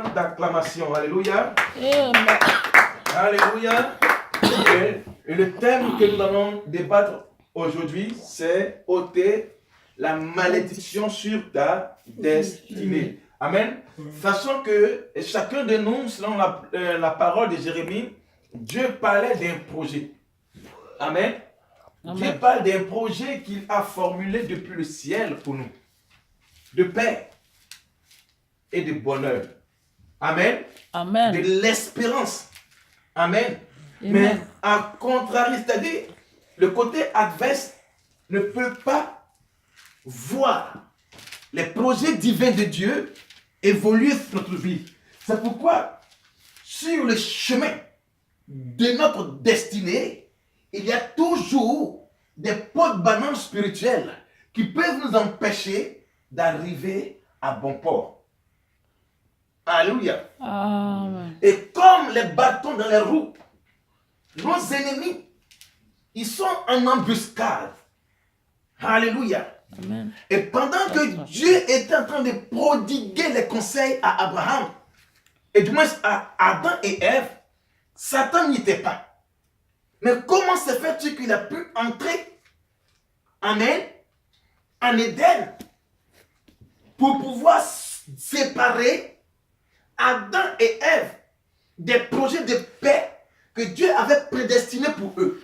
temps d'acclamation. Alléluia. Amen. Alléluia. Et le thème que nous allons débattre aujourd'hui, c'est ôter la malédiction sur ta destinée. Amen. Sachant que chacun de nous, selon la parole de Jérémie, Dieu parlait d'un projet. Amen. Amen. Dieu parle d'un projet qu'il a formulé depuis le ciel pour nous. De paix et de bonheur. Amen. Amen. De l'espérance. Amen. Amen. Mais à contrario, c'est-à-dire, le côté adverse ne peut pas voir les projets divins de Dieu évoluer sur notre vie. C'est pourquoi, sur le chemin de notre destinée, il y a toujours des pots de banane spirituels qui peuvent nous empêcher d'arriver à bon port. Alléluia. Amen. Et comme les bâtons dans les roues, nos ennemis, ils sont en embuscade. Alléluia. Amen. Et pendant que Dieu était en train de prodiguer les conseils à Abraham, et du moins à Adam et Ève, Satan n'y était pas. Mais comment se fait-il qu'il a pu entrer, amen, en Éden pour pouvoir séparer Adam et Ève des projets de paix que Dieu avait prédestinés pour eux?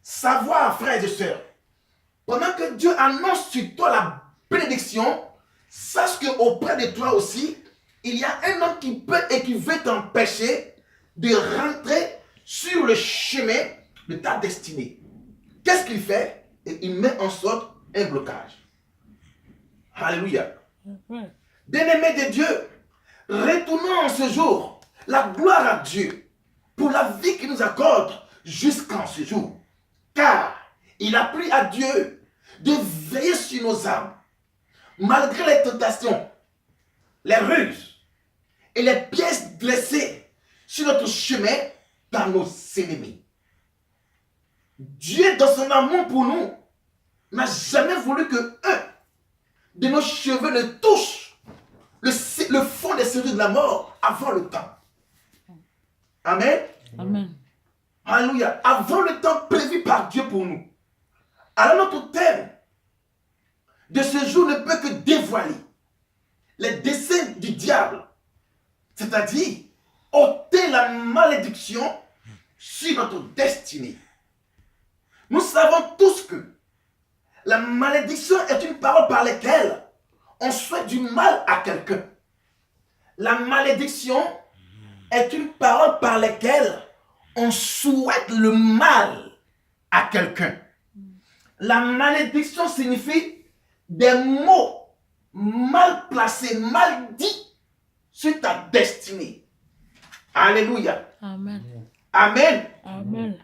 Savoir, frères et sœurs, pendant que Dieu annonce sur toi la bénédiction, sache qu'auprès de toi aussi, il y a un homme qui peut et qui veut t'empêcher de rentrer sur le chemin de ta destinée. Qu'est-ce qu'il fait? Et il met en sorte un blocage. Alléluia. Amen. Bien-aimés de Dieu, retournons en ce jour la gloire à Dieu pour la vie qu'il nous accorde jusqu'en ce jour. Car il a plu à Dieu de veiller sur nos âmes, malgré les tentations, les ruses et les pièces blessées sur notre chemin par nos ennemis. Dieu, dans son amour pour nous, n'a jamais voulu que un de nos cheveux ne touche le fond des cellules de la mort avant le temps. Amen. Amen. Alléluia. Avant le temps prévu par Dieu pour nous. Alors notre thème de ce jour ne peut que dévoiler les desseins du diable. C'est-à-dire ôter la malédiction sur notre destinée. Nous savons tous que la malédiction est une parole par laquelle on souhaite du mal à quelqu'un. La malédiction est une parole par laquelle on souhaite le mal à quelqu'un. La malédiction signifie des mots mal placés, mal dits sur ta destinée. Alléluia. Amen. Amen. Amen.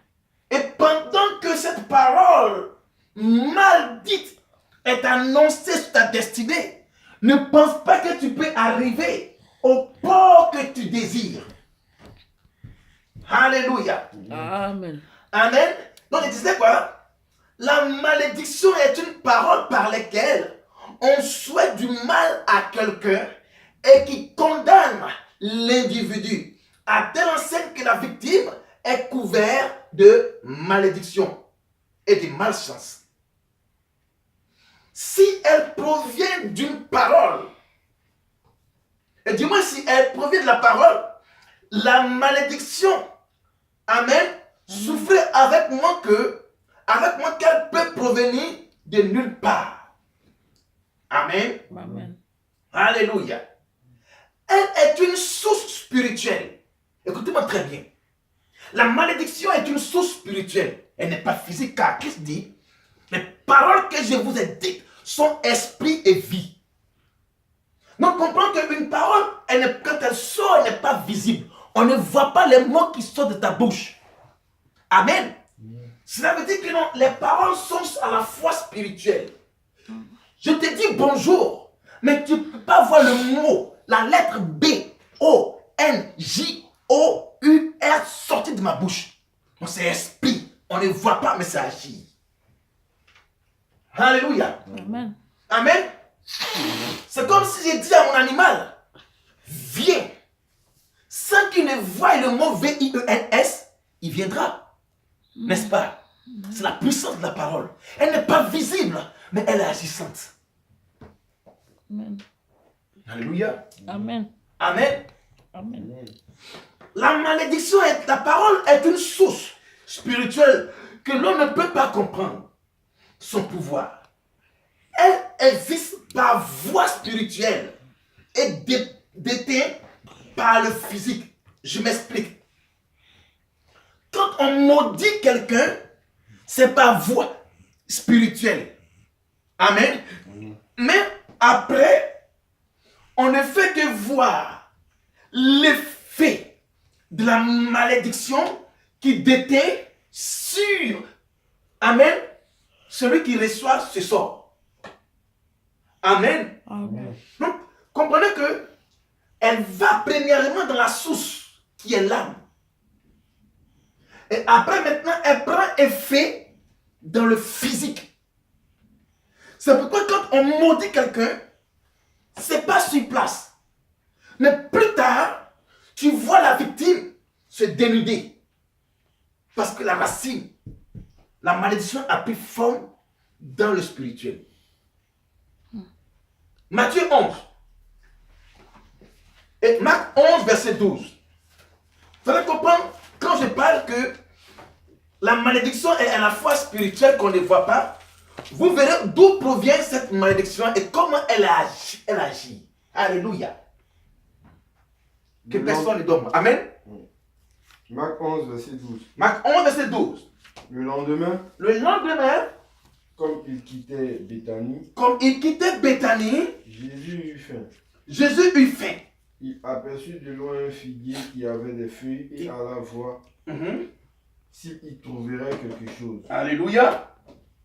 Et pendant que cette parole mal dite est annoncée sur ta destinée, ne pense pas que tu peux arriver au port que tu désires. Alléluia. Amen. Amen. Donc il disait quoi? La malédiction est une parole par laquelle on souhaite du mal à quelqu'un et qui condamne l'individu à telle enseigne que la victime est couverte de malédiction et de malchance. Si elle provient d'une parole, et du moins si elle provient de la parole, la malédiction, amen, souffrait avec moi qu'elle peut provenir de nulle part. Amen. Amen. Alléluia. Elle est une source spirituelle. Écoutez-moi très bien. La malédiction est une source spirituelle. Elle n'est pas physique, car Christ dit, les paroles que je vous ai dites sont esprit et vie. Donc comprends qu'une parole, quand elle sort, elle n'est pas visible. On ne voit pas les mots qui sortent de ta bouche. Amen. Cela veut dire que non, les paroles sont à la fois spirituelles. Je te dis bonjour, mais tu ne peux pas voir le mot, la lettre B, O, N, J, O, U, R sortir de ma bouche. Donc c'est esprit. On ne voit pas, mais ça agit. Alléluia. Amen. Amen. C'est comme si j'ai dit à mon animal, qui ne voit le mot V-I-E-N-S, il viendra. N'est-ce pas? C'est la puissance de la parole. Elle n'est pas visible, mais elle est agissante. Amen. Alléluia. Amen. Amen. Amen. La malédiction, la parole est une source spirituelle que l'on ne peut pas comprendre son pouvoir. Elle existe par voie spirituelle et déteint par le physique. Je m'explique. Quand on maudit quelqu'un, c'est par voie spirituelle. Amen. Mais après, on ne fait que voir l'effet de la malédiction qui déteint sur, amen, celui qui reçoit ce sort. Amen. Amen. Donc, comprenez que elle va premièrement dans la source qui est l'âme. Et après, maintenant, elle prend effet dans le physique. C'est pourquoi quand on maudit quelqu'un, c'est pas sur place. Mais plus tard, tu vois la victime se dénuder. Parce que la racine, la malédiction a pris forme dans le spirituel. Matthieu 11. Et Marc 11, verset 12. Vous allez comprendre, quand je parle que la malédiction est à la fois spirituelle qu'on ne voit pas, vous verrez d'où provient cette malédiction et comment elle agit. Alléluia. Que personne ne dorme. Amen. Marc 11, verset 12. Marc 11, verset 12. Le lendemain, Comme il quittait Béthanie, Jésus eut faim. Jésus eut faim. Il aperçut de loin un figuier qui avait des feuilles et alla voir s'il y trouverait quelque chose. Alléluia.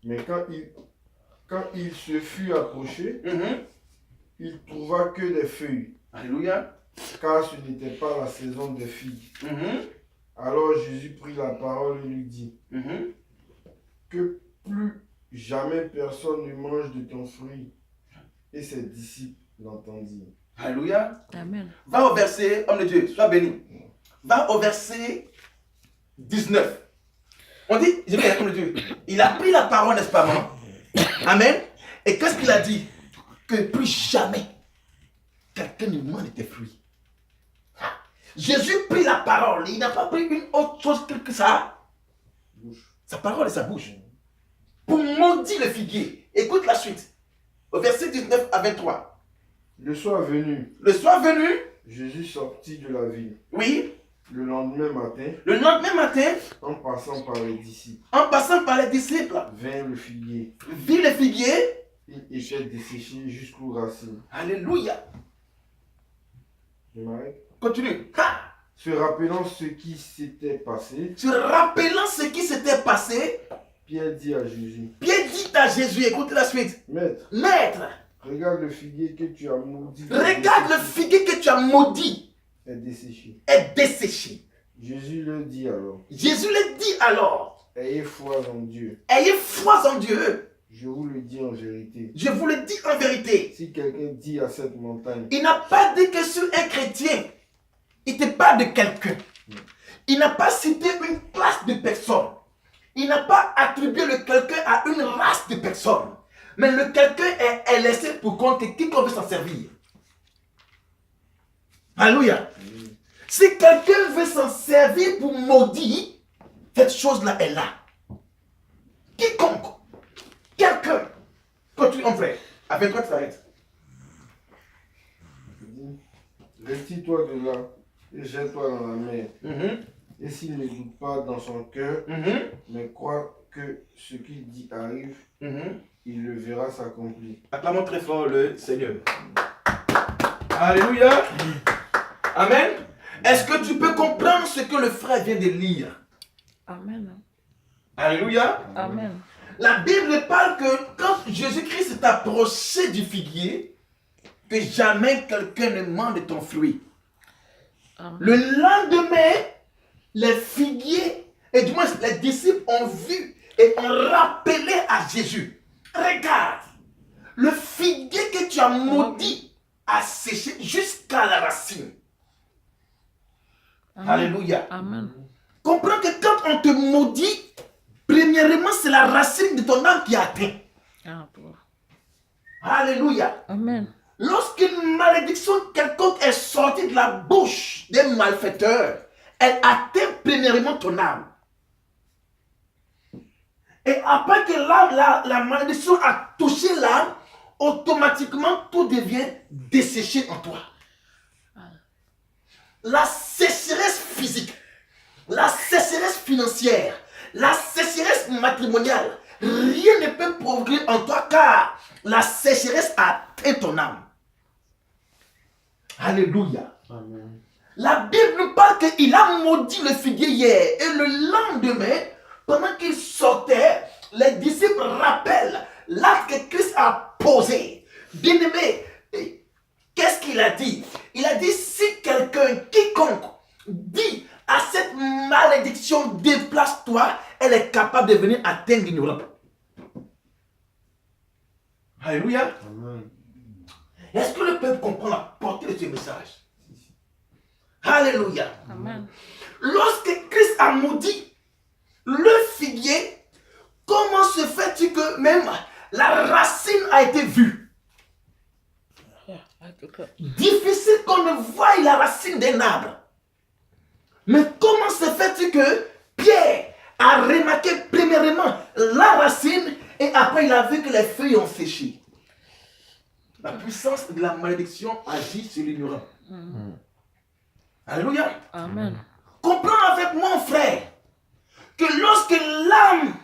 Mais quand il se fut approché, il trouva que des feuilles, Alléluia. car ce n'était pas la saison des figues. Alors Jésus prit la parole et lui dit, que plus jamais personne ne mange de ton fruit. Et ses disciples l'entendirent. Alléluia. Amen. Va au verset, homme de Dieu, sois béni. Va au verset 19. On dit, je vais homme de Dieu, il a pris la parole, n'est-ce pas, maman? Amen. Et qu'est-ce qu'il a dit? Que plus jamais quelqu'un ne mange de tes fruits. Jésus prit la parole, il n'a pas pris une autre chose que ça. Sa parole et sa bouche. Pour maudire le figuier. Écoute la suite. Au verset 19 à 23. Le soir venu, Jésus sortit de la ville. Oui. Le lendemain matin, en passant par les disciples, vint le figuier. Vit le figuier. Il était desséché jusqu'aux racines. Alléluia. Je m'arrête. Continue. Se rappelant ce qui s'était passé, Pierre dit à Jésus, écoutez la suite. Maître, regarde le figuier que tu as maudit. Est desséché. Jésus le dit alors, ayez foi en Dieu. Je vous le dis en vérité. Si quelqu'un dit à cette montagne, Il n'a pas dit que sur un chrétien, il te parle de quelqu'un. Il n'a pas cité une classe de personnes. Il n'a pas attribué le quelqu'un à une race de personnes. Mais le quelqu'un est laissé pour compte que quiconque veut s'en servir. Alléluia. Si quelqu'un veut s'en servir pour maudire, cette chose-là est là. Quiconque, quelqu'un, continue en frère. Avec toi, tu t'arrêtes. retire-toi de là et jette-toi dans la mer. Et s'il ne doute pas dans son cœur, mais croit que ce qu'il dit arrive, il le verra s'accomplir. Acclamons très fort le Seigneur. Alléluia. Amen. Est-ce que tu peux comprendre ce que le frère vient de lire? Amen. Alléluia. Amen. La Bible parle que quand Jésus-Christ s'est approché du figuier, que jamais quelqu'un ne mange de ton fruit. Amen. Le lendemain, les figuiers, et du moins les disciples ont vu et ont rappelé à Jésus. Regarde, le figuier que tu as maudit a séché jusqu'à la racine. Alléluia. Amen. Comprends que quand on te maudit, premièrement, c'est la racine de ton âme qui est atteinte. Ah, toi. Alléluia. Amen. Lorsqu'une malédiction quelconque est sortie de la bouche des malfaiteurs, elle atteint premièrement ton âme. Et après que la malédiction a touché l'âme, automatiquement tout devient desséché en toi. La sécheresse physique, la sécheresse financière, la sécheresse matrimoniale, rien ne peut provoquer en toi car la sécheresse a atteint ton âme. Alléluia. Amen. La Bible nous parle qu'il a maudit le figuier hier et le lendemain, pendant qu'il sortait, les disciples rappellent l'acte que Christ a posé. Bien-aimé, qu'est-ce qu'il a dit? Il a dit, si quelqu'un, quiconque, dit à cette malédiction, déplace-toi, elle est capable de venir atteindre l'ignorant. Alléluia. Amen. Est-ce que le peuple comprend la portée de ce message? Alléluia. Amen. Lorsque Christ a maudit le figuier, comment se fait-il que même la racine a été vue? Difficile qu'on ne voie la racine d'un arbre. Mais comment se fait-il que Pierre a remarqué premièrement la racine et après il a vu que les feuilles ont séché? La puissance de la malédiction agit sur l'ignorant. Alléluia. Amen. Comprends avec moi, frère, que lorsque l'âme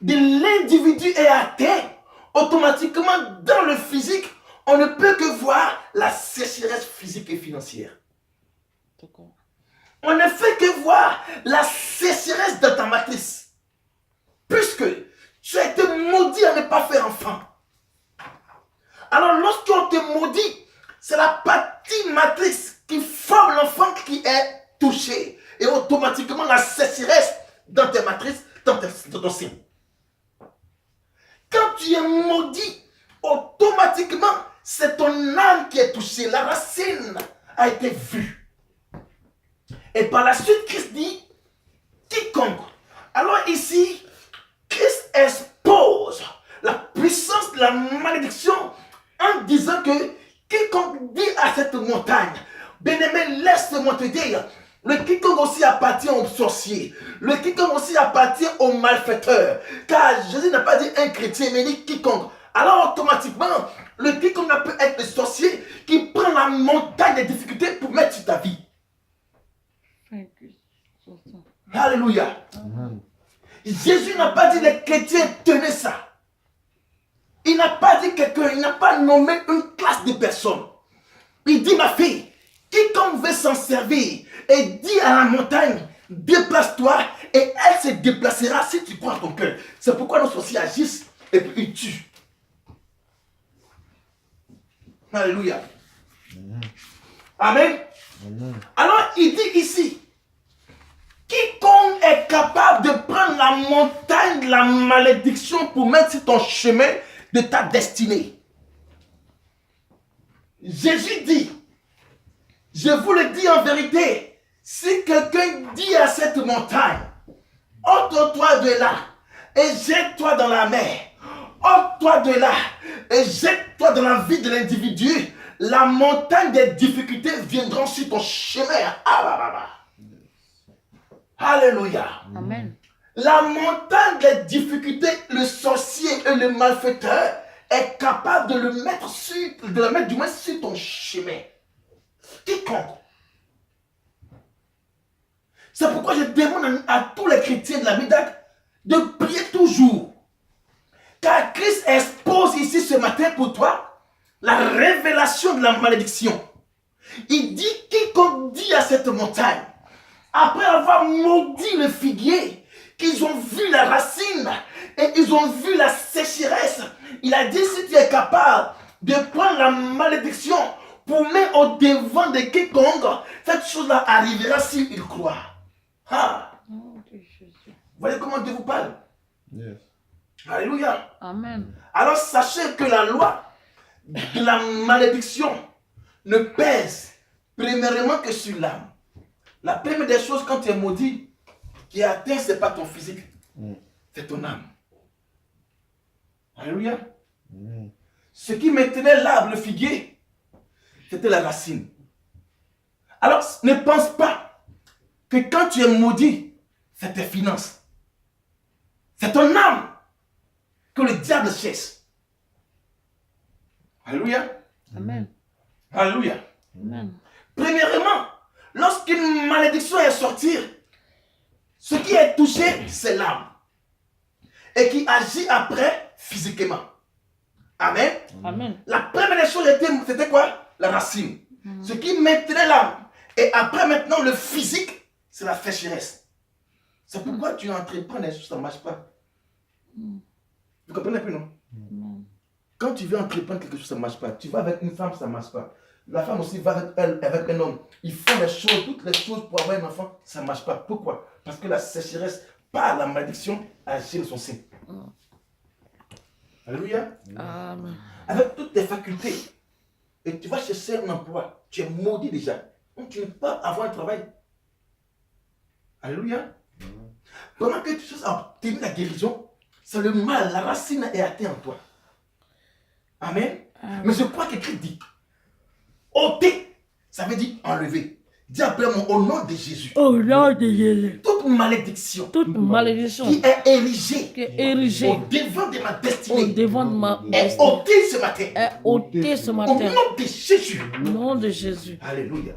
de l'individu est atteinte, automatiquement dans le physique, on ne peut que voir la sécheresse physique et financière. On ne fait que voir la sécheresse de ta matrice. Puisque tu as été maudit à ne pas faire enfant. Alors lorsqu'on te maudit, c'est la partie matrice qui forme l'enfant qui est touchée. Et automatiquement la sécheresse dans tes matrices, dans ton sein. Quand tu es maudit, automatiquement c'est ton âme qui est touchée. La racine a été vue. Et par la suite, Christ dit, quiconque. Alors ici, Christ expose la puissance de la malédiction en disant que quiconque dit à cette montagne, bien-aimé, laisse-moi te dire, le quiconque aussi appartient aux sorciers, le quiconque aussi appartient aux malfaiteurs, car Jésus n'a pas dit un chrétien, mais il dit quiconque. Alors automatiquement, le quiconque ne peut être le sorcier qui prend la montagne des difficultés pour mettre sur ta vie. Alléluia. Amen. Jésus n'a pas dit les chrétiens tenaient ça. Il n'a pas dit quelqu'un, il n'a pas nommé une classe de personnes. Il dit, ma fille, quiconque veut s'en servir et dit à la montagne, déplace-toi et elle se déplacera si tu crois à ton cœur. C'est pourquoi nos sorciers agissent et puis ils tuent. Alléluia. Amen. Amen. Alors il dit ici, quiconque est capable de prendre la montagne de la malédiction pour mettre sur ton chemin de ta destinée. Jésus dit, je vous le dis en vérité, si quelqu'un dit à cette montagne, ôte-toi de là et jette-toi dans la mer, ôte-toi de là et jette-toi dans la vie de l'individu, la montagne des difficultés viendront sur ton chemin. Alléluia. Amen. La montagne des difficultés, le sorcier et le malfaiteur est capable de le mettre de la mettre du moins sur ton chemin. Quiconque. C'est pourquoi je demande à tous les chrétiens de la Médac de prier toujours. Car Christ expose ici ce matin pour toi la révélation de la malédiction. Il dit, quiconque dit à cette montagne, après avoir maudit le figuier, qu'ils ont vu la racine et ils ont vu la sécheresse, il a dit, si tu es capable de prendre la malédiction pour mettre au devant de quiconque, cette chose-là arrivera s'il croit. Ah. Oh, Dieu Jésus. Vous voyez comment Dieu vous parle? Yes. Alléluia. Amen. Alors sachez que la loi de la malédiction ne pèse premièrement que sur l'âme. La première des choses quand tu es maudit, qui est atteint, ce n'est pas ton physique, c'est ton âme. Alléluia. Ce qui maintenait l'arbre, le figuier, c'était la racine. Alors, ne pense pas que quand tu es maudit, c'est tes finances. C'est ton âme que le diable cherche. Alléluia. Amen. Alléluia. Amen. Premièrement, lorsqu'une malédiction est sortie, ce qui est touché, c'est l'âme. Et qui agit après physiquement. Amen. Amen. La première des choses, c'était quoi? La racine. Ce qui maintenait l'âme. Et après, maintenant, le physique, c'est la sécheresse. C'est pourquoi tu entreprends des choses, ça ne marche pas. Vous comprenez un peu, non? Quand tu veux entreprendre quelque chose, ça ne marche pas. Tu vas avec une femme, ça ne marche pas. La femme aussi va avec elle, avec un homme. Ils font les choses, toutes les choses pour avoir un enfant, ça ne marche pas. Pourquoi? Parce que la sécheresse, par la malédiction, agit dans son sein. Alléluia. Amen. Avec toutes tes facultés. Et tu vas chercher un emploi. Tu es maudit déjà. Donc tu ne peux pas avoir un travail. Alléluia. Pendant que tu cherches à obtenir la guérison, c'est le mal, la racine est atteinte en toi. Amen. Mais je crois qu'écrit dit, ôter, ça veut dire enlever. Dis après moi au nom de Jésus. Au nom de Jésus. Toute malédiction Toute malédiction qui est érigée qui est érigée au devant de ma au destinée devant de ma est destinée ôtée ce matin. est ôtée ce Au matin. nom de Jésus. Au nom de Jésus. Alléluia.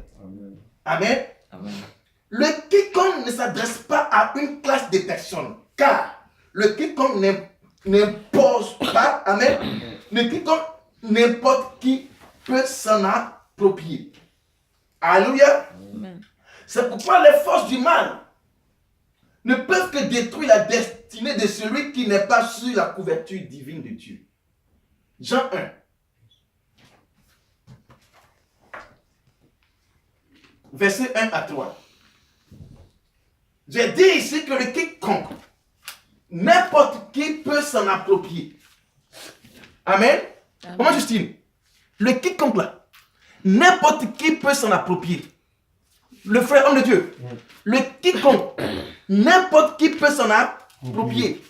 Amen. Amen. Le quiconque ne s'adresse pas à une classe de personnes, car le quiconque n'impose pas, amen, le quiconque n'importe qui peut s'en approprier. Alléluia. Amen. C'est pourquoi les forces du mal ne peuvent que détruire la destinée de celui qui n'est pas sur la couverture divine de Dieu. Jean 1. Verset 1 à 3. J'ai dit ici que le quiconque, n'importe qui peut s'en approprier. Amen. Comment Justine? Le quiconque là, n'importe qui peut s'en approprier. Le frère homme de Dieu. Le quiconque, n'importe qui peut s'en approprier.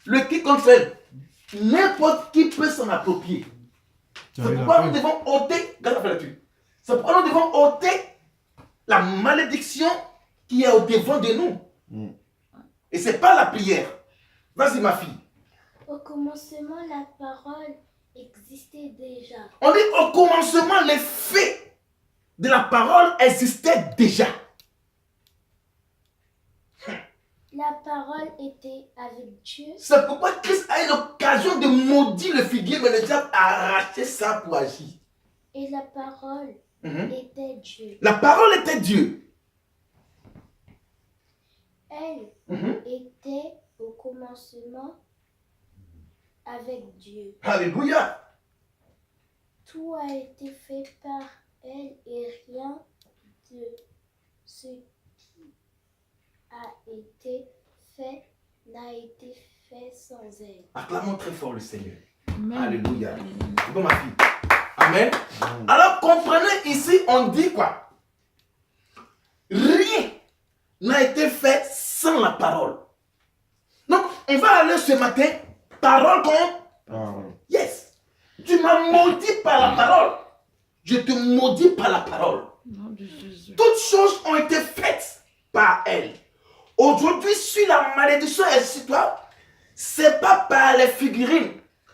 Le quiconque fait, n'importe qui peut s'en approprier. C'est pourquoi nous devons ôter, c'est pourquoi nous devons ôter la malédiction qui est au devant de nous. Et ce n'est pas la prière. Vas-y ma fille. Au commencement, la parole existait déjà. On dit au commencement, les faits de la parole existaient déjà. La parole était avec Dieu. C'est pourquoi Christ a eu l'occasion de maudire le figuier, mais le diable a arraché ça pour agir. Et la parole était Dieu. La parole était Dieu. Elle était au commencement avec Dieu. Alléluia. Tout a été fait par elle et rien de ce qui a été fait n'a été fait sans elle. Acclamons très fort le Seigneur. Amen. Alléluia. C'est bon ma fille. Amen. Alors comprenez ici, on dit quoi? Rien n'a été fait sans la parole. Donc, on va aller ce matin, parole contre. Yes. Tu m'as maudit par la parole. Je te maudis par la parole. Au nom de Jésus. Toutes choses ont été faites par elle. Aujourd'hui, si la malédiction est sur toi, c'est pas par les figurines,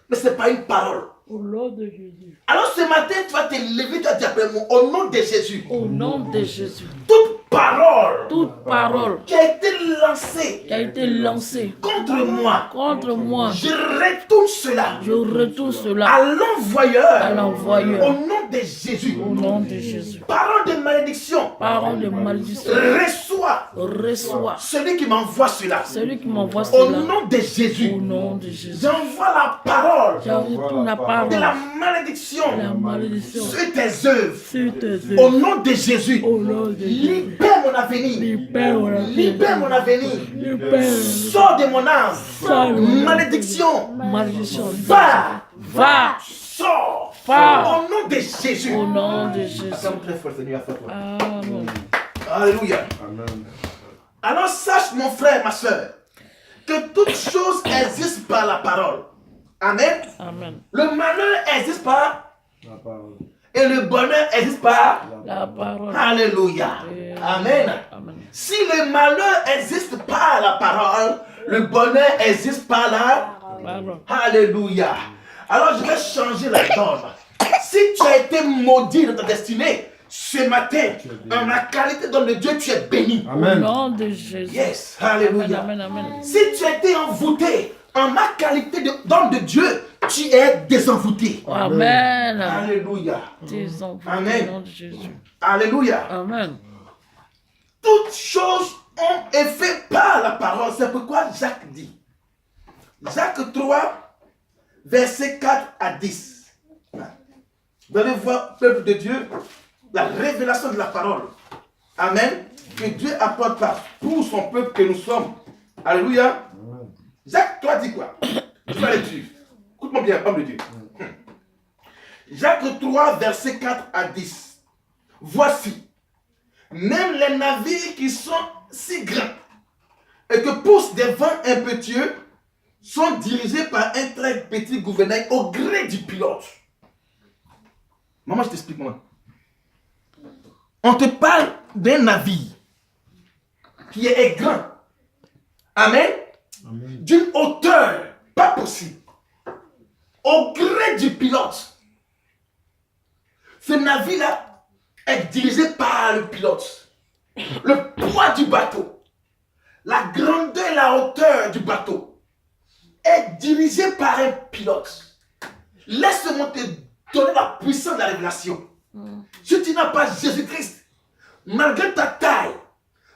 mais c'est par une parole. Au nom de Jésus. Alors ce matin, tu vas te lever, tu vas dire après moi, au nom de Jésus, Au nom de Jésus. toute parole Toute parole qui a été lancée qui a été lancée contre moi, contre moi, je retourne cela je retourne cela à l'envoyeur, à l'envoyeur. au nom de Jésus. Au nom de Jésus. Parole de malédiction, Parole de malédiction. reçois Reçois celui qui m'envoie cela. celui qui m'envoie Au cela. nom de Jésus, Au nom de Jésus. j'envoie la parole Je retourne la de parole la de malédiction la malédiction sur tes œuvres. sur tes Au œuvres. nom de Jésus, Au nom de Jésus. libère mon avenir. Libère mon avenir. Libère mon avenir. Libère. Sors de mon âme. Sors de mon âme. Malédiction. Malédiction. Va. Va. Sors. Va. Au nom de Jésus. Au nom de Jésus. Acclame très fort, Seigneur, à toi. Amen. Alléluia. Amen. Alors sache, mon frère, ma soeur, que toute chose existe par la parole. Amen. Amen. Le malheur existe par La parole. et le bonheur existe par. La parole. Alléluia. Amen. Amen. Si le malheur existe par la parole, le bonheur existe par la. Parole. Alléluia. Alors je vais changer la donne. Si tu as été maudit dans ta destinée, ce matin, en la qualité d'homme de Dieu, tu es béni. Au Amen. nom de Jésus. Yes. Amen, Alléluia. amen, amen. Si tu as été envoûté, en ma qualité d'homme de Dieu, tu es désenvoûté. Amen. Alléluia. Tes enfants, Amen. au nom de Jésus. Alléluia. Amen. Toutes choses ont été faites par la parole. C'est pourquoi Jacques dit. Jacques 3, versets 4 à 10. Vous allez voir, peuple de Dieu, la révélation de la parole. Amen. Que Dieu apporte par pour son peuple que nous sommes. Alléluia. Jacques 3 dit quoi? Je vais aller dessus. Écoute-moi bien, homme de Dieu. Jacques 3, versets 4 à 10. Voici, même les navires qui sont si grands et que poussent des vents impétueux sont dirigés par un très petit gouvernail au gré du pilote. Maman, je t'explique, maman. On te parle d'un navire qui est grand. Amen. D'une hauteur pas possible. Au gré du pilote. Ce navire-là est dirigé par le pilote. Le poids du bateau, la grandeur et la hauteur du bateau est dirigé par un pilote. Laisse-moi te donner la puissance de la révélation. Si tu n'as pas Jésus-Christ, malgré ta taille,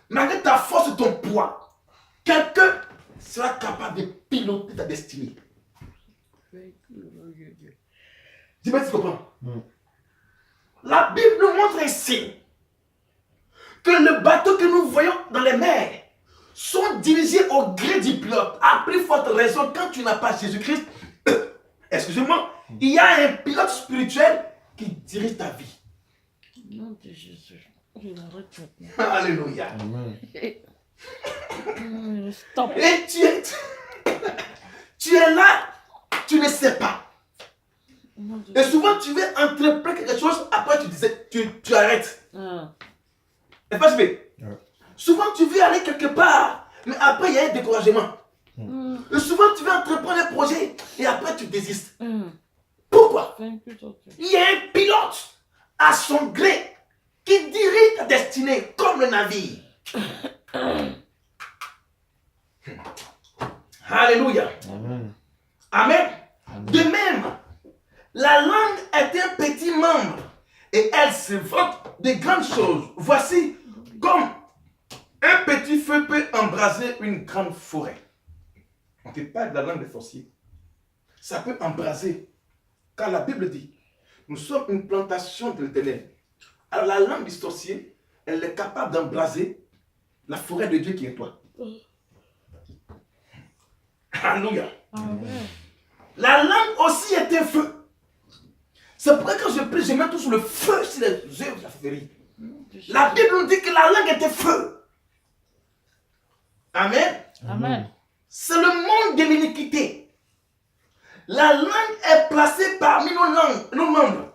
malgré ta force et ton poids, quelqu'un sera capable de piloter ta destinée. Dis-moi si tu comprends. La Bible nous montre ici que les bateaux que nous voyons dans les mers sont dirigés au gré du pilote. À plus forte raison, quand tu n'as pas Jésus-Christ, excusez-moi, il y a un pilote spirituel qui dirige ta vie. Au nom de Jésus. Je l'arrête maintenant. Alléluia. Amen. Stop. Et tu es là, tu ne sais pas. Au nom de Et souvent, tu veux entreprendre quelque chose, après tu arrêtes. Et pas Ouais. souvent, tu veux aller quelque part, mais après, il y a un découragement. Et souvent, tu veux entreprendre un projet, et après, tu désistes. Pourquoi? Il y a un pilote à son gré qui dirige ta destinée comme le navire. Alléluia. Amen. Amen. De même, la langue est un petit membre et elle se vante de grandes choses. Voici comme un petit feu peut embraser une grande forêt. On ne fait pas de la langue des sorciers. Ça peut embraser. Car la Bible dit, nous sommes une plantation de l'Éternel. Alors la langue du sorcier, elle est capable d'embraser la forêt de Dieu qui est toi. Alléluia. La langue aussi est un feu. C'est pourquoi quand je prie, je mets tout sur le feu sur les œuvres de la féerie. La Bible nous dit que la langue est un feu. Amen. Amen. C'est le monde de l'iniquité. La langue est placée parmi nos membres,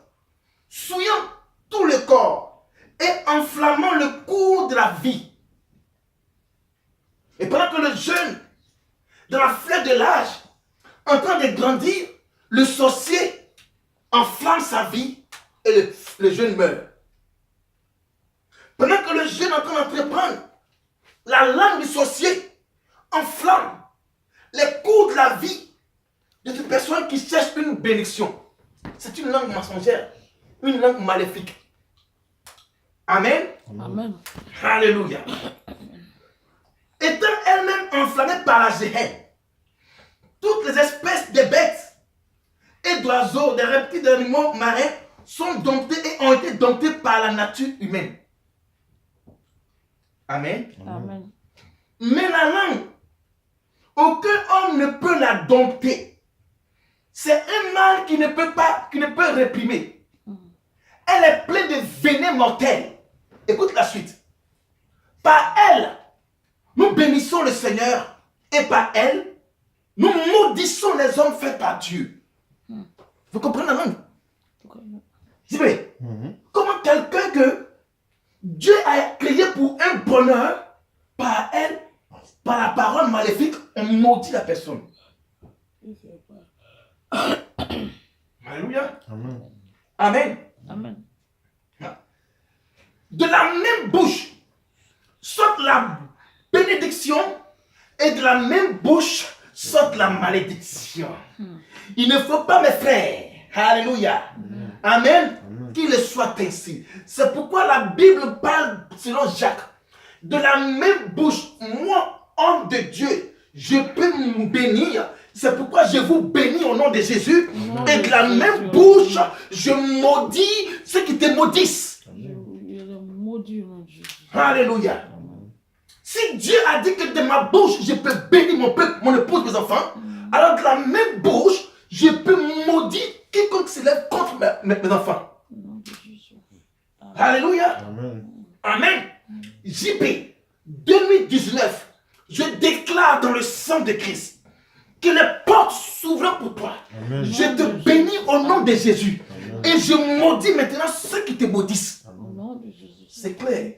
souillant tout le corps et enflammant le cours de la vie. Et pendant que le jeune, dans la fleur de l'âge, en train de grandir, le sorcier enflamme sa vie et le jeune meurt. Pendant que le jeune est en train d'entreprendre, la langue du sorcier enflamme les cours de la vie de cette personne qui cherche une bénédiction. C'est une langue mensongère, une langue maléfique. Amen. Amen. Alléluia. Étant elle-même enflammée par la géhenne, toutes les espèces de bêtes et d'oiseaux, des reptiles, des animaux marins sont domptés et ont été domptés par la nature humaine. Amen. Amen. Mais la langue, aucun homme ne peut la dompter. C'est un mal qui ne peut réprimer. Elle est pleine de venin mortel. Écoute la suite. par elle, nous bénissons le Seigneur, et par elle, nous maudissons les hommes faits par Dieu. Vous comprenez la langue? Mais comment quelqu'un que Dieu a créé pour un bonheur, par elle, par la parole maléfique, on maudit la personne. Alléluia. Amen. Amen. Amen. De la même bouche sort la bénédiction et de la même bouche sort la malédiction. Il ne faut pas, mes frères, alléluia, amen, qu'il soit ainsi. C'est pourquoi la Bible parle, selon Jacques, de la même bouche, moi, homme de Dieu, je peux me bénir. C'est pourquoi je vous bénis au nom de Jésus. Et de la même bouche, je maudis ceux qui te maudissent. Alléluia. Si Dieu a dit que de ma bouche, je peux bénir mon peuple, mon épouse, mes enfants, alors de la même bouche, je peux maudire quiconque s'élève contre mes enfants. Alléluia. Amen. Amen. JP 2019, je déclare dans le sang de Christ que les portes s'ouvrent pour toi. Amen. Je te bénis au nom de Jésus. Et je maudis maintenant ceux qui te maudissent. C'est clair.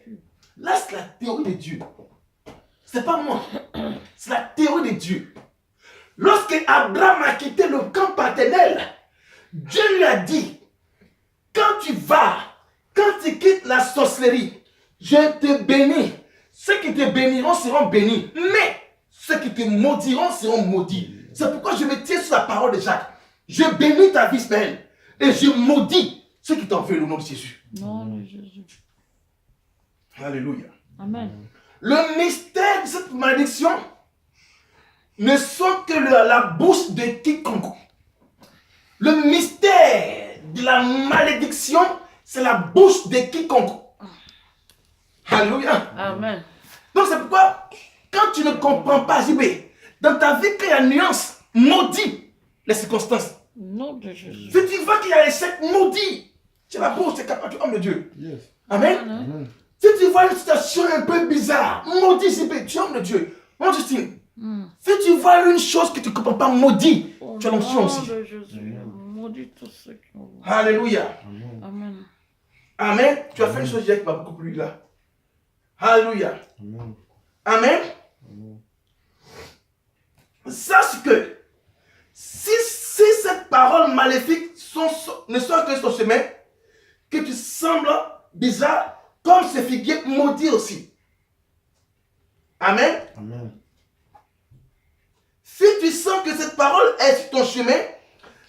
Là, c'est la théorie de Dieu. C'est pas moi. C'est la théorie de Dieu. Lorsque Abraham a quitté le camp paternel, Dieu lui a dit, quand tu quittes la sorcellerie, je te bénis. Ceux qui te béniront seront bénis. Mais ceux qui te maudiront seront maudits. C'est pourquoi je me tiens sur la parole de Jacques. Je bénis ta vie, Ismaël. Et je maudis ceux qui t'en veulent au nom de Jésus. Non, de Jésus. Alléluia. Amen. Le mystère de cette malédiction ne sont que la bouche de quiconque. Le mystère de la malédiction, c'est la bouche de quiconque. Alléluia. Amen. Donc c'est pourquoi, quand tu ne comprends pas, JB, dans ta vie, qu'il y a une nuance, maudit les circonstances. Non de Jésus. Si tu vois qu'il y a l'échec, maudit. Tu es la bouche, tu es capable, tu es homme de Dieu. Yes. Amen. Amen. Si tu vois une situation un peu bizarre, maudit JB, tu es homme de Dieu. Mon Justine, si tu vois une chose que tu ne comprends pas, maudit, tu as l'onction aussi. De Jésus. Maudit tous ceux qui ont. Alléluia. Amen. Amen. Tu as fait une chose hier qui m'a beaucoup plu là. Alléluia. Amen. Amen. Sache que si cette parole maléfique ne sont que sur chemin, que tu sembles bizarre, comme ce figuier maudit aussi. Amen. Amen. Si tu sens que cette parole est sur ton chemin,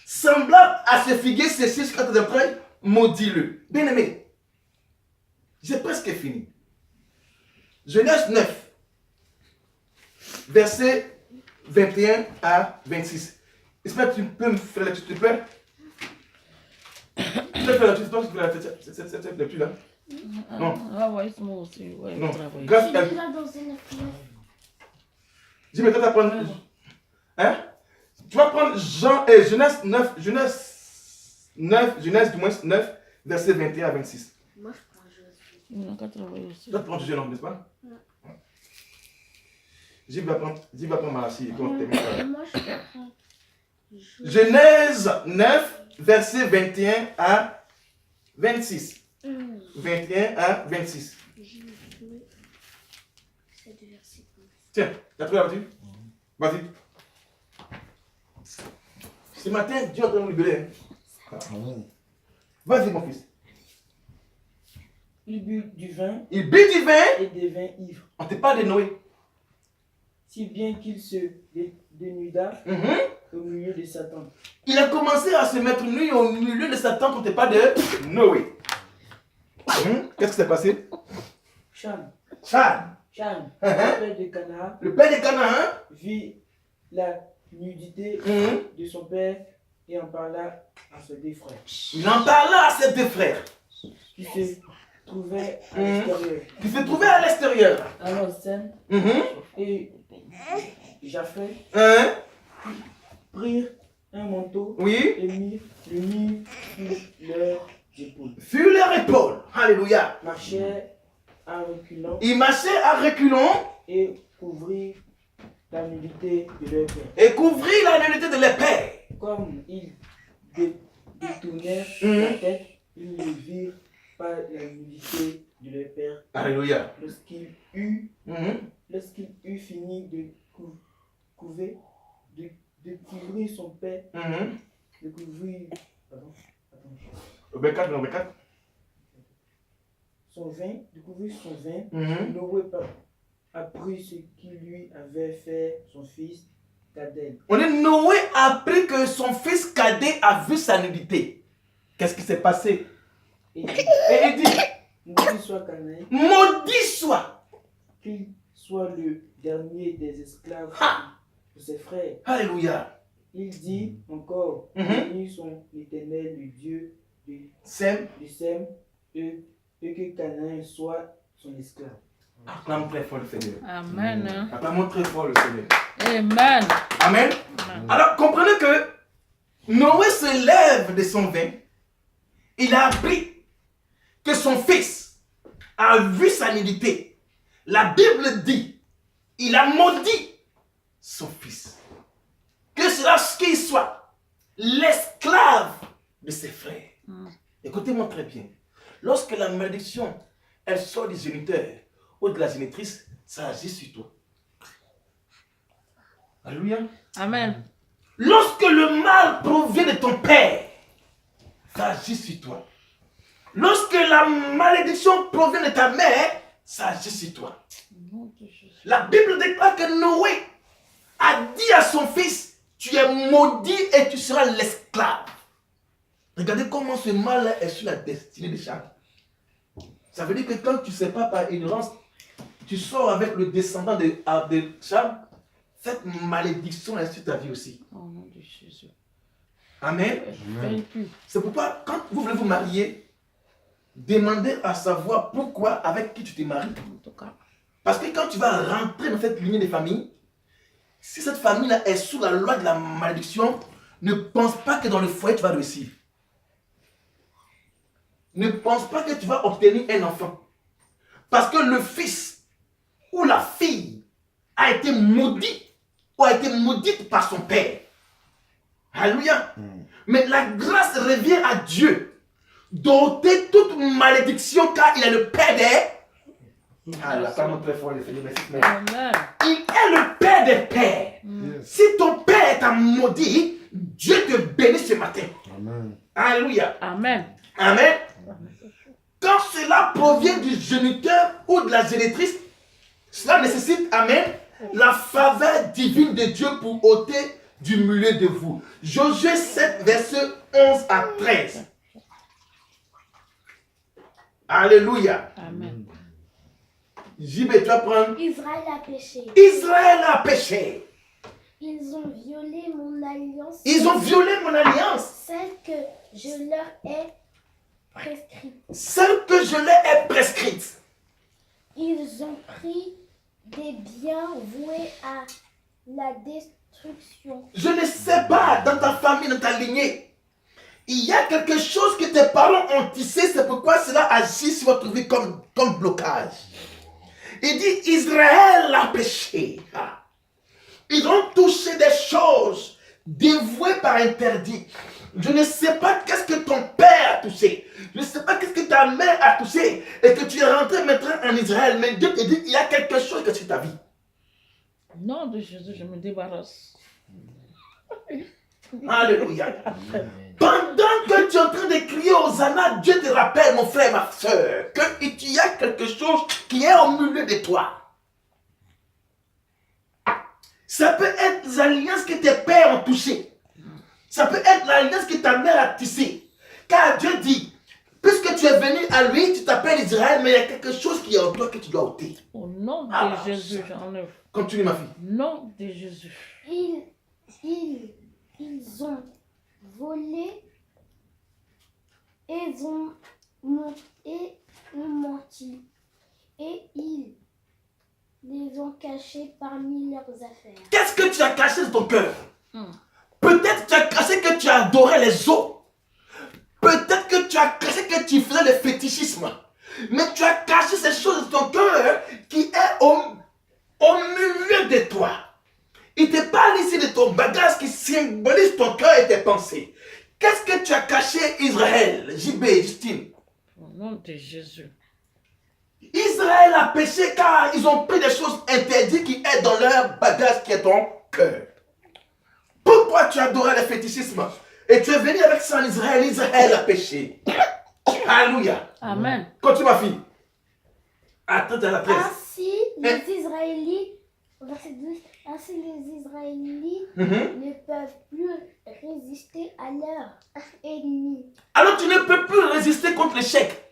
semblable à ce figuier séché sur tes entrailles, maudis-le. Bien aimé, j'ai presque fini. Genèse 9, versets 21 à 26. Est-ce que tu peux me faire la lecture, s'il te plaît? Tu peux faire la lecture, cette lecture-là? Non. Ah ouais, c'est moi aussi. Ouais, Non. travail. Grâce Il à... est là dans une fleur. Dis-moi, toi, tu vas prendre... Hein? Tu vas prendre Genèse 9, Genèse du moins 9, versets 21 à 26. Moi, je prends Josué. Il n'a qu'à travailler aussi. Tu vas te prendre Jésus, n'est-ce pas? J'y vais prendre Malachie. Moi, je prends Josué. Genèse 9, versets 21 à 26. 21 à 26. Josué. C'est du verset 11. Tiens, t'as trouvé là-dessus? Vas-y. Ce matin, Dieu est en train de nous libérer. Hein? Amen. Vas-y, mon fils. Il but du vin Il but du vin. et devint ivre, On te parle de Noé. si bien qu'il se dénuda au milieu de Satan. Il a commencé à se mettre nu au milieu de Satan quand on te parle de Noé. Qu'est-ce qui s'est passé? Cham, Cham, le père de Canaan, le père de Canaan, vit la nudité de son père et en parla à ses deux frères, il en parla à ses deux frères qui se trouvaient à l'extérieur. qui se trouvaient à l'extérieur. Alors Sem et Japheth Hein? prirent un manteau Oui. et mirent le nid sur leurs épaules. Sur leur épaule. Alléluia. Marchèrent en reculant Ils marchaient à reculons et couvrirent la nudité de leur père. et couvrirent la nudité de leurs pères. Comme ils détournèrent la tête, ils ne virent pas la nudité de leur père. Alléluia. Lorsqu'il eut Mhm. fini de couvrir son père, Mhm. de couvrir pardon, attends, Verset 4, non, verset 4. son vin, de couvrir son vin, Mhm. Noé a pris ce qui lui avait fait son fils cadet. On dit Noé a appris que son fils cadet a vu sa nudité. Qu'est-ce qui s'est passé? Et dit, Et il dit, maudit soit Canaï, maudit soit. qu'il soit le dernier des esclaves de ses frères. Alléluia. Il dit encore, bénis son éternel, le Dieu du Sem, Sem, et que Canaï soit son esclave. acclame très fort le Seigneur. Amen. Acclame très fort le Seigneur. Amen. Amen. Amen. Alors comprenez que Noé se lève de son vin. Il a appris que son fils a vu sa nudité. La Bible dit, il a maudit son fils. Que cela qu'il soit l'esclave de ses frères. Écoutez-moi très bien. Lorsque la malédiction, elle sort du géniteur ou de la génitrice, ça agit sur toi. Alléluia. Amen. Lorsque le mal provient de ton père, ça agit sur toi. Lorsque la malédiction provient de ta mère, ça agit sur toi. Au nom de Jésus. La Bible déclare que Noé a dit à son fils, tu es maudit et tu seras l'esclave. Regardez comment ce mal est sur la destinée de Cham. Ça veut dire que quand tu ne sais pas par ignorance, tu sors avec le descendant de Cham, cette malédiction est sur ta vie aussi. Au nom de Jésus. Amen. Vaincu. C'est pourquoi, quand vous voulez vous marier, demandez à savoir pourquoi, avec qui tu te maries. En tout cas. Parce que quand tu vas rentrer dans cette lignée de famille, si cette famille-là est sous la loi de la malédiction, ne pense pas que dans le foyer tu vas réussir. Ne pense pas que tu vas obtenir un enfant. Parce que le fils ou la fille a été maudit ou a été maudite par son père. Alléluia. Mais la grâce revient à Dieu d'ôter toute malédiction car il est le père des... Ah, la femme très fort, merci. Amen. Il est le père des pères. Si ton père t'a maudit, Dieu te bénit ce matin. Amen. Alléluia. Amen. Amen. Quand cela provient du géniteur ou de la génitrice, cela nécessite, amen, la faveur divine de Dieu pour ôter du milieu de vous. Josué 7, verset 11 à 13. Alléluia. Amen. JB, tu vas prendre. Israël a péché. Israël a péché. Ils ont violé mon alliance. Ils ont violé mon alliance. Celle que je leur ai prescrite. Celle que je leur ai prescrite. Ils ont pris des biens voués à la destruction. Je ne sais pas, dans ta famille, dans ta lignée, il y a quelque chose que tes parents ont tissé, c'est pourquoi cela agit sur votre vie comme blocage. Il dit, Israël a péché. Ils ont touché des choses dévouées par interdit. Je ne sais pas qu'est-ce que ton père a touché. Je ne sais pas qu'est-ce que ta mère a touché. Et que tu es rentré maintenant en Israël. Mais Dieu te dit, il y a quelque chose que c'est ta vie. Au nom de Jésus, je me débarrasse. Alléluia. Pendant que tu es en train de crier aux Hosanna, Dieu te rappelle, mon frère, ma soeur, qu'il y a quelque chose qui est au milieu de toi. Ça peut être les alliances que tes pères ont touchées. Ça peut être l'alliance que ta mère a tissée. Car Dieu dit, puisque tu es venu à lui, tu t'appelles Israël, mais il y a quelque chose qui est en toi que tu dois ôter. Au nom de Ah, Jésus, j'enlève. Continue, ma fille. Au nom de Jésus. Ils ont volé, ils ont menti et ils les ont cachés parmi leurs affaires. Qu'est-ce que tu as caché dans ton cœur? Peut-être tu as caché que tu adorais les os. Peut-être que tu as caché que tu faisais le fétichisme. Mais tu as caché ces choses dans symbolise ton cœur et tes pensées. Qu'est-ce que tu as caché, Israël, JB, Justine? Au nom de Jésus. Israël a péché car ils ont pris des choses interdites qui est dans leur bagage qui est ton cœur. Pourquoi tu adorais le fétichisme et tu es venu avec ça en Israël? Israël a péché. Alléluia. Amen. Continue ma fille. Attends à la presse. Ainsi, les Israélites, verset 12, ainsi les Israélites ne peuvent plus résister à leur ennemi. Alors tu ne peux plus résister contre l'échec.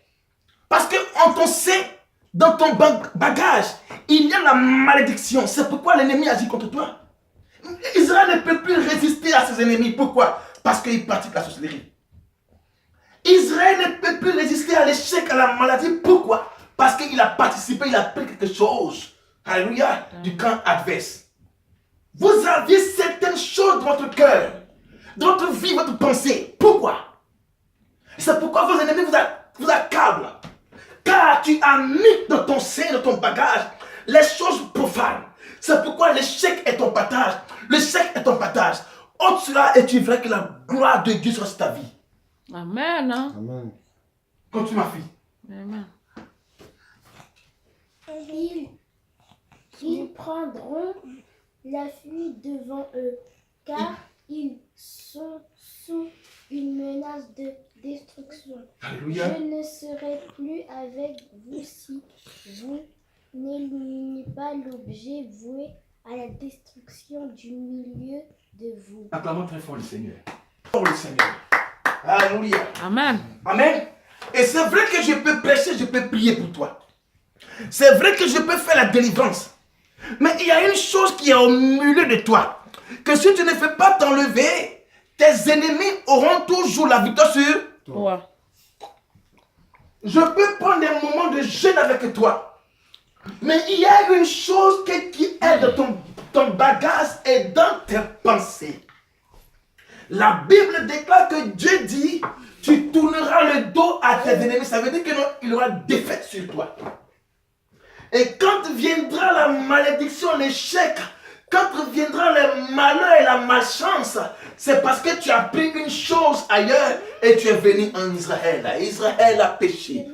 Parce qu'on t'en sait, dans ton bagage, il y a la malédiction. C'est pourquoi l'ennemi agit contre toi. Israël ne peut plus résister à ses ennemis. Pourquoi? Parce qu'il pratique la sorcellerie. Israël ne peut plus résister à l'échec, à la maladie. Pourquoi? Parce qu'il a participé, il a pris quelque chose. Alléluia, du camp adverse. Vous aviez certaines choses dans votre cœur, dans votre vie, votre pensée. Pourquoi? C'est pourquoi vos ennemis vous accablent. Car tu as mis dans ton sein, dans ton bagage, les choses profanes. C'est pourquoi l'échec est ton partage. L'échec est ton partage. Ôte cela et tu verras que la gloire de Dieu sera sur ta vie. Amen. Hein? Amen. Continue ma fille. Amen. Ils prendront la fuite devant eux, car ils sont sous une menace de destruction. Alléluia. Je ne serai plus avec vous si vous n'éliminez pas l'objet voué à la destruction du milieu de vous. Acclamons très fort le Seigneur. Fort le Seigneur. Alléluia. Amen. Amen. Et c'est vrai que je peux prêcher, je peux prier pour toi. C'est vrai que je peux faire la délivrance. Mais il y a une chose qui est au milieu de toi. Que si tu ne fais pas t'enlever, tes ennemis auront toujours la victoire sur Ouais. Je peux prendre des moments de jeûne avec toi. Mais il y a une chose qui est dans ton bagage et dans tes pensées. La Bible déclare que Dieu dit, tu tourneras le dos à tes ennemis. Ça veut dire qu'il y aura défaite sur toi. Et quand viendra la malédiction, l'échec, quand viendra le malheur et la malchance, c'est parce que tu as pris une chose ailleurs et tu es venu en Israël. Israël a péché.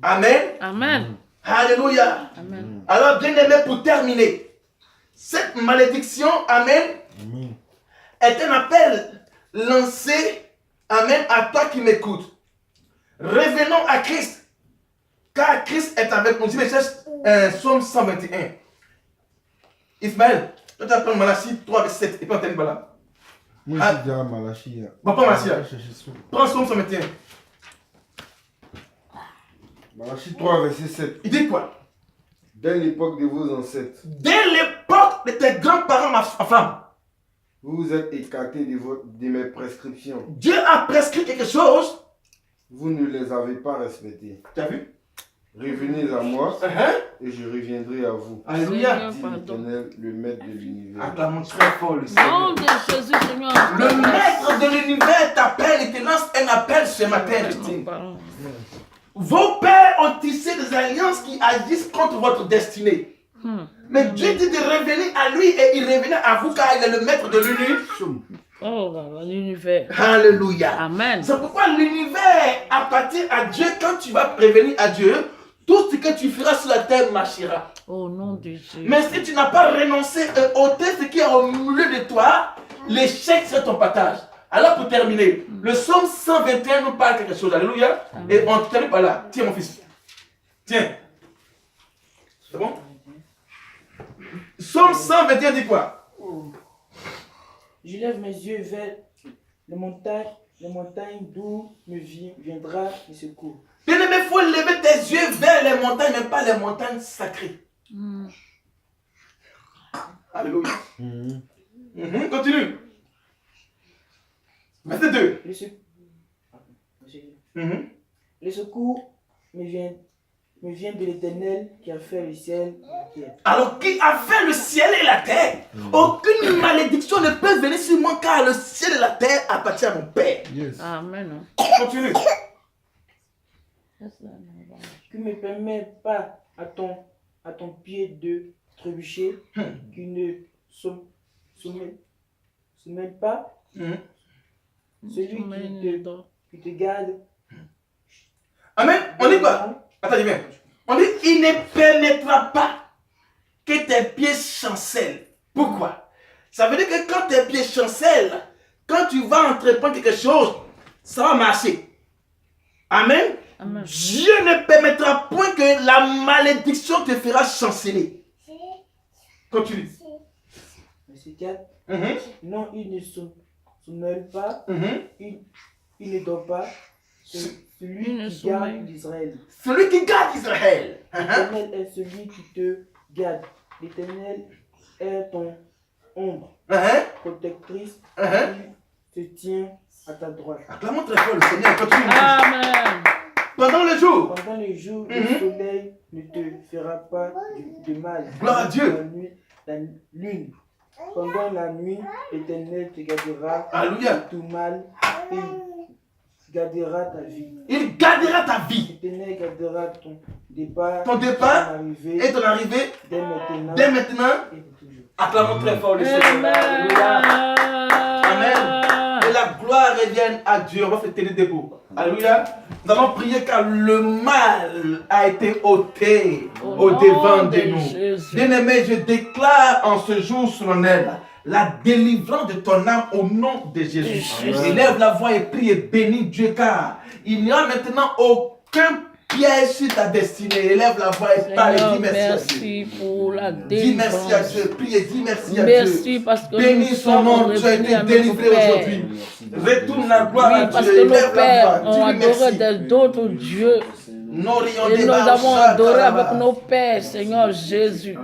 Amen. Amen. Alléluia. Amen. Alors, bien aimé, pour terminer, cette malédiction, amen, est un appel lancé, amen, à toi qui m'écoutes. Revenons à Christ. Car Christ est avec nous. Si les cherches, Psaume 121. Ismaël, tu vas prendre Malachie 3, verset 7. Et puis on t'aime là. Moi, Ah. je dis à Malachie. Bon, pas Malachie, là. Je vais chercher ça. Prends Psaume 121. Malachie 3, verset 7. Il dit quoi? Dès l'époque de vos ancêtres, Dès l'époque de tes grands-parents, ma femme, vous vous êtes écartés de mes prescriptions. Dieu a prescrit quelque chose. Vous ne les avez pas respectées. Tu as vu? Revenez à moi et je reviendrai à vous. Alléluia. Dit Pardon. l'Éternel, le maître de l'univers. Acclamons très fort le Nom Seigneur. de Jésus, Seigneur. Le maître de l'univers t'appelle et te lance un appel ce matin, Justine. Pardon. Vos pères ont tissé des alliances qui agissent contre votre destinée. Mais Dieu dit de revenir à lui et il revenait à vous car il est le maître de l'univers. Oh là là, l'univers. Alléluia. Amen. C'est pourquoi l'univers appartient à Dieu. Quand tu vas prévenir à Dieu, tout ce que tu feras sur la terre marchera. Au nom de Jésus. Mais si tu n'as pas renoncé et ôté ce qui est au milieu de toi, l'échec sera ton partage. Alors pour terminer, le psaume 121 nous parle quelque chose. Alléluia. Et on termine par là. Tiens mon fils. Tiens. C'est bon? Psaume 121 dit quoi? Je lève mes yeux vers les montagnes d'où me viendra le secours. Bien-aimé, il faut lever tes yeux vers les montagnes, mais pas les montagnes sacrées. Alléluia. Continue. Verset 2. Le secours me vient de l'Éternel qui a fait le ciel et la terre. Alors, qui a fait le ciel et la terre? Aucune malédiction ne peut venir sur moi car le ciel et la terre appartiennent à mon Père. Yes. Amen. Continue. Qui ne permet pas à ton pied de trébucher, qui ne sommet se mêle pas. Celui qui te garde. Amen. On dit quoi? Attendez bien. On dit, il ne permettra pas que tes pieds chancellent. Pourquoi? Ça veut dire que quand tes pieds chancellent, quand tu vas entreprendre quelque chose, ça va marcher. Amen. Amen. Dieu ne permettra point que la malédiction te fera chanceler. Continue. Verset 4. Non, il ne se mêle pas. Il ne dort pas. Celui qui garde Israël. Celui qui garde Israël. L'Éternel est celui qui te garde. L'Éternel est ton ombre protectrice qui te tient à ta droite. Acclamons très fort le Seigneur. Continue. Amen. Pendant le jour. Pendant le jour, le soleil ne te fera pas de mal. Gloire à Dieu. La lune. Pendant la nuit, l'Éternel te gardera Alléluia. de tout mal et gardera ta vie. Il gardera ta vie. L'Éternel gardera ton départ, Ton départ arrivée, et ton arrivée dès maintenant et pour toujours. Acclamons très fort le Seigneur. Amen. Alléluia. Amen. Et la gloire revienne à Dieu. On va se tenir debout. Alléluia. Nous allons prier car le mal a été ôté au devant de nous. Bien-aimé, je déclare en ce jour solennel la délivrance de ton âme au nom de Jésus. Élève la voix et prie et bénis Dieu car il n'y a maintenant aucun piège sur ta destinée. Élève la voix et parle et dis merci à Dieu. Merci pour la Dis merci à délivrance. Dieu. Prie et dis merci à Merci Dieu. parce que Bénis nous son sommes nom. Tu as revenus été à notre délivré Père. aujourd'hui. Retourne la gloire Oui, à parce Dieu. que nos Élève la pères voix. ont Dis-lui adoré merci. d'autres dieux. Et nous avons adoré avec nos pères, Seigneur Jésus.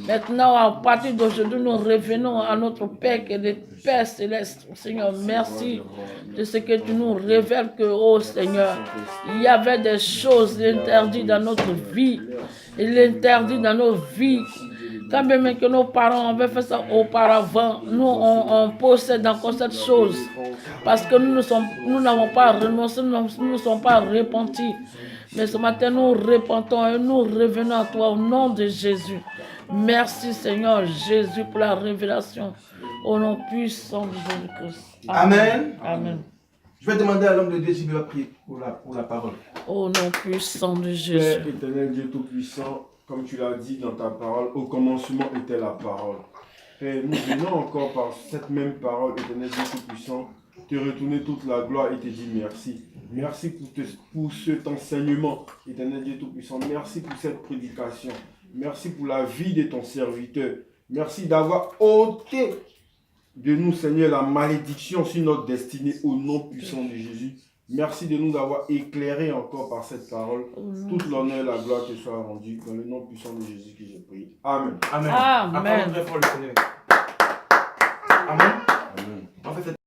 Maintenant, à partir d'aujourd'hui, nous revenons à notre Père qui est le Père céleste. Seigneur, merci de ce que tu nous révèles que, oh Seigneur, il y avait des choses interdites dans notre vie. Il est interdit dans nos vies. Quand même que nos parents avaient fait ça auparavant, nous, on possède encore cette chose. Parce que nous n'avons pas renoncé, nous ne sommes pas repentis. Mais ce matin, nous repentons et nous revenons à toi au nom de Jésus. Merci Seigneur Jésus pour la révélation. Au nom puissant de Jésus-Christ. Amen. Amen. Je vais demander à l'homme de Dieu s'il va prier pour la parole. Au nom puissant de Père Jésus. éternel, Dieu Tout-Puissant, comme tu l'as dit dans ta parole, au commencement était la parole. Père, nous venons encore par cette même parole, éternel Dieu Tout-Puissant, te retourner toute la gloire et te dire merci. Merci pour cet enseignement, éternel Dieu Tout-Puissant. Merci pour cette prédication. Merci pour la vie de ton serviteur. Merci d'avoir ôté de nous, Seigneur, la malédiction sur notre destinée au nom puissant de Jésus. Merci de nous avoir éclairés encore par cette parole. Toute l'honneur et la gloire te soit rendue dans le nom puissant de Jésus que j'ai prié. Amen. Amen. Amen. Acclamons très fort le Seigneur. Amen. Amen.